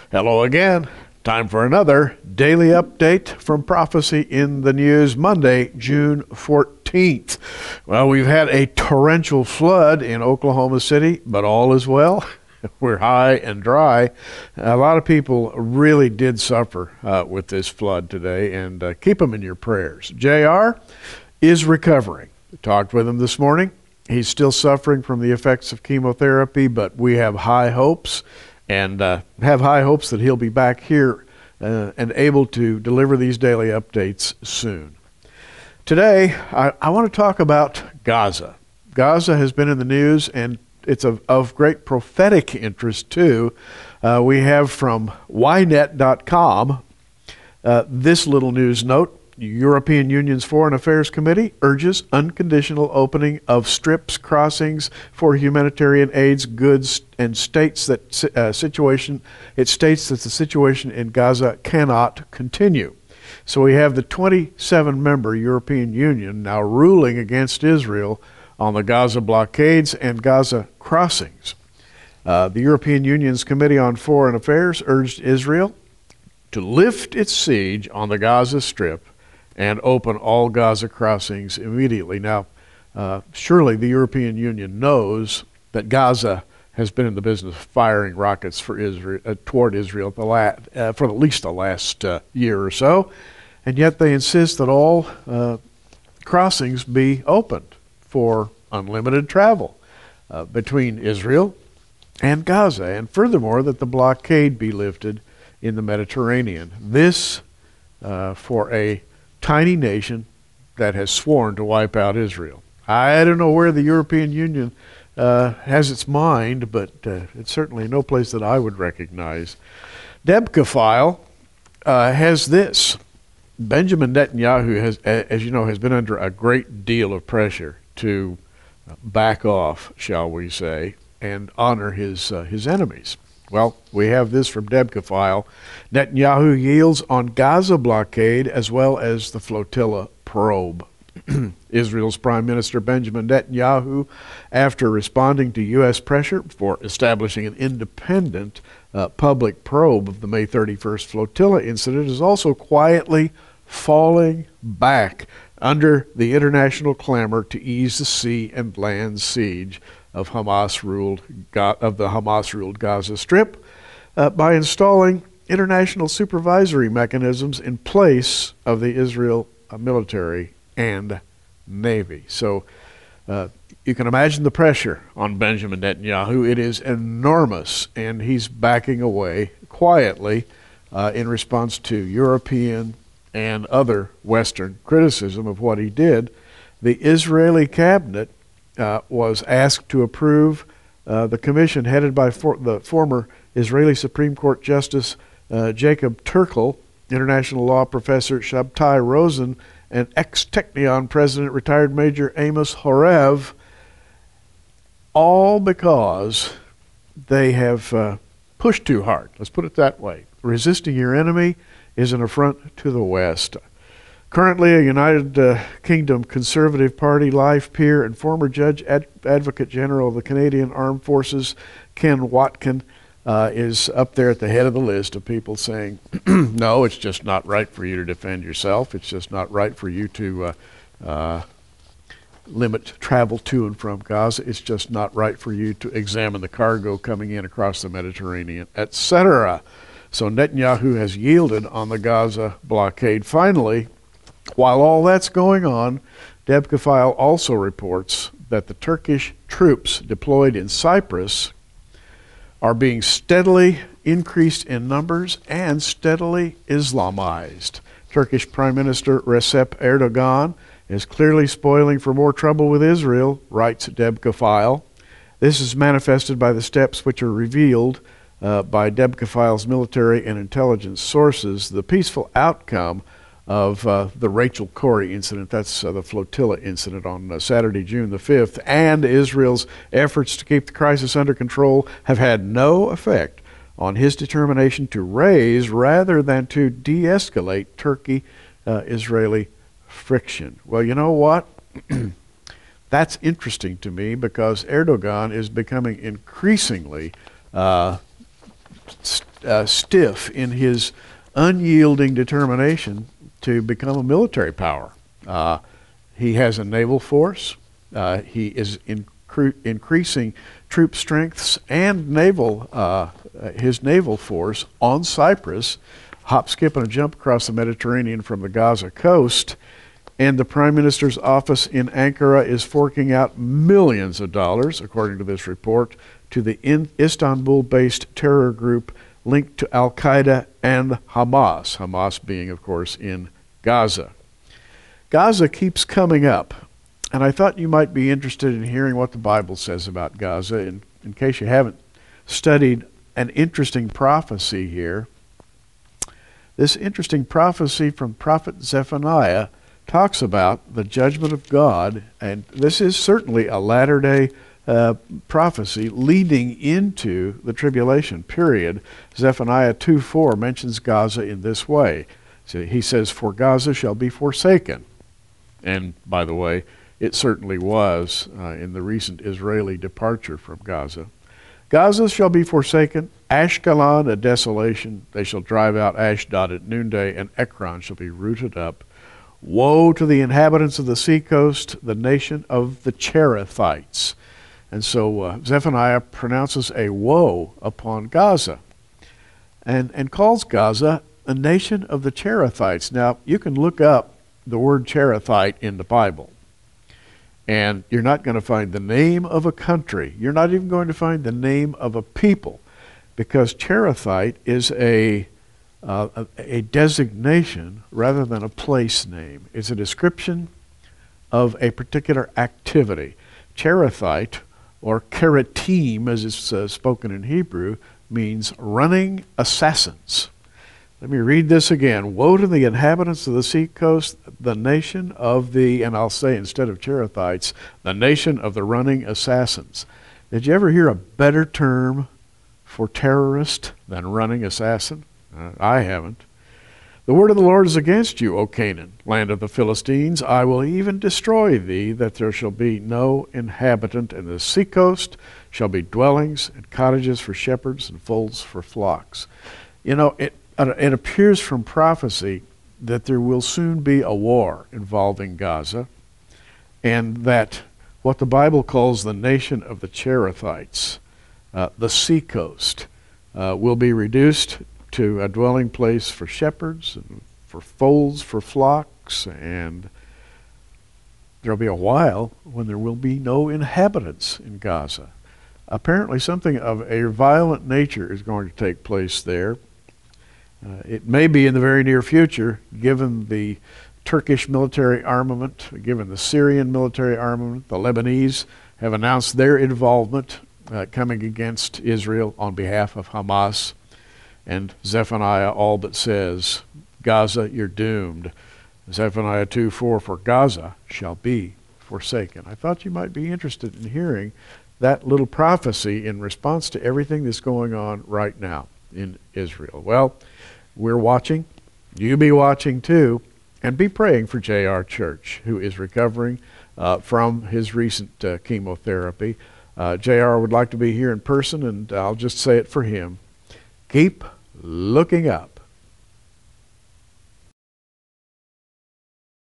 Hello again. Time for another daily update from Prophecy in the News, Monday, June 14th. Well, we've had a torrential flood in Oklahoma City, but all is well. We're high and dry. A lot of people really did suffer with this flood today, and keep them in your prayers. JR is recovering. We talked with him this morning. He's still suffering from the effects of chemotherapy, but we have high hopes. And have high hopes that he'll be back here and able to deliver these daily updates soon. Today, I want to talk about Gaza. Gaza has been in the news, and it's of great prophetic interest, too. We have from ynet.com this little news note. European Union's Foreign Affairs Committee urges unconditional opening of strips crossings for humanitarian aids goods and states that the situation in Gaza cannot continue. So we have the 27-member European Union now ruling against Israel on the Gaza blockades and Gaza crossings. The European Union's Committee on Foreign Affairs urged Israel to lift its siege on the Gaza Strip and open all Gaza crossings immediately. Now, surely the European Union knows that Gaza has been in the business of firing rockets for Israel, toward Israel for at least the last year or so, and yet they insist that all crossings be opened for unlimited travel between Israel and Gaza, and furthermore that the blockade be lifted in the Mediterranean. This for a tiny nation that has sworn to wipe out Israel. I don't know where the European Union has its mind, but it's certainly no place that I would recognize. Debka has this. Benjamin Netanyahu has, as you know, has been under a great deal of pressure to back off, shall we say, and honor his enemies. Well, we have this from Debka. Netanyahu yields on Gaza blockade as well as the flotilla probe. Israel's Prime Minister Benjamin Netanyahu, after responding to U.S. pressure for establishing an independent public probe of the May 31st flotilla incident, is also quietly falling back under the international clamor to ease the sea and land siege of the Hamas-ruled Gaza Strip by installing international supervisory mechanisms in place of the Israel military and Navy. So you can imagine the pressure on Benjamin Netanyahu. It is enormous, and he's backing away quietly in response to European and other Western criticism of what he did. The Israeli cabinet was asked to approve the commission headed by the former Israeli Supreme Court Justice Jacob Turkel, international law professor Shabtai Rosen, and ex-Technion president retired Major Amos Horev, all because they have pushed too hard. Let's put it that way. Resisting your enemy is an affront to the West. Currently, a United Kingdom Conservative Party life peer and former Judge Advocate General of the Canadian Armed Forces, Ken Watkin, is up there at the head of the list of people saying, no, it's just not right for you to defend yourself. It's just not right for you to limit travel to and from Gaza. It's just not right for you to examine the cargo coming in across the Mediterranean, etc. So Netanyahu has yielded on the Gaza blockade. Finally, while all that's going on, Debka also reports that the Turkish troops deployed in Cyprus are being steadily increased in numbers and steadily Islamized. Turkish Prime Minister Recep Erdogan is clearly spoiling for more trouble with Israel, writes Debka. This is manifested by the steps which are revealed by Debka military and intelligence sources. The peaceful outcome of the Rachel Corrie incident, that's the flotilla incident on Saturday, June the 5th, and Israel's efforts to keep the crisis under control have had no effect on his determination to raise rather than to de-escalate Turkey-Israeli friction. Well, you know what? That's interesting to me because Erdogan is becoming increasingly stiff in his unyielding determination to become a military power. He has a naval force. He is increasing troop strengths and his naval force on Cyprus, hop, skip, and a jump across the Mediterranean from the Gaza coast. And the Prime Minister's office in Ankara is forking out millions of dollars, according to this report, to the Istanbul-based terror group linked to Al-Qaeda and Hamas, Hamas being, of course, in Gaza. Gaza keeps coming up, and I thought you might be interested in hearing what the Bible says about Gaza, in case you haven't studied an interesting prophecy here. This interesting prophecy from prophet Zephaniah talks about the judgment of God, and this is certainly a latter-day prophecy leading into the tribulation period. Zephaniah 2:4 mentions Gaza in this way. So he says, "For Gaza shall be forsaken." And by the way, it certainly was in the recent Israeli departure from Gaza. "Gaza shall be forsaken, Ashkelon a desolation. They shall drive out Ashdod at noonday, and Ekron shall be rooted up. Woe to the inhabitants of the seacoast, the nation of the Cherethites." And so Zephaniah pronounces a woe upon Gaza and calls Gaza a nation of the Cherethites. Now, you can look up the word Cherethite in the Bible, and you're not going to find the name of a country. You're not even going to find the name of a people, because Cherethite is a designation rather than a place name. It's a description of a particular activity. Cherethite, or keretim as it's spoken in Hebrew, means running assassins. Let me read this again. "Woe to the inhabitants of the seacoast, the nation of the," and I'll say instead of Cherethites, "the nation of the running assassins." Did you ever hear a better term for terrorist than running assassin? I haven't. "The word of the Lord is against you, O Canaan, land of the Philistines. I will even destroy thee, that there shall be no inhabitant, and the seacoast shall be dwellings and cottages for shepherds and folds for flocks." You know, it appears from prophecy that there will soon be a war involving Gaza, and that what the Bible calls the nation of the Cherethites, the seacoast, will be reduced to a dwelling place for shepherds and for folds for flocks, and there will be a while when there will be no inhabitants in Gaza. Apparently something of a violent nature is going to take place there. It may be in the very near future, given the Turkish military armament, given the Syrian military armament. The Lebanese have announced their involvement coming against Israel on behalf of Hamas. And Zephaniah all but says, "Gaza, you're doomed." Zephaniah 2:4, "For Gaza shall be forsaken." I thought you might be interested in hearing that little prophecy in response to everything that's going on right now in Israel. Well, we're watching. You be watching too. And be praying for J.R. Church, who is recovering from his recent chemotherapy. J.R. would like to be here in person, and I'll just say it for him. Keep looking up.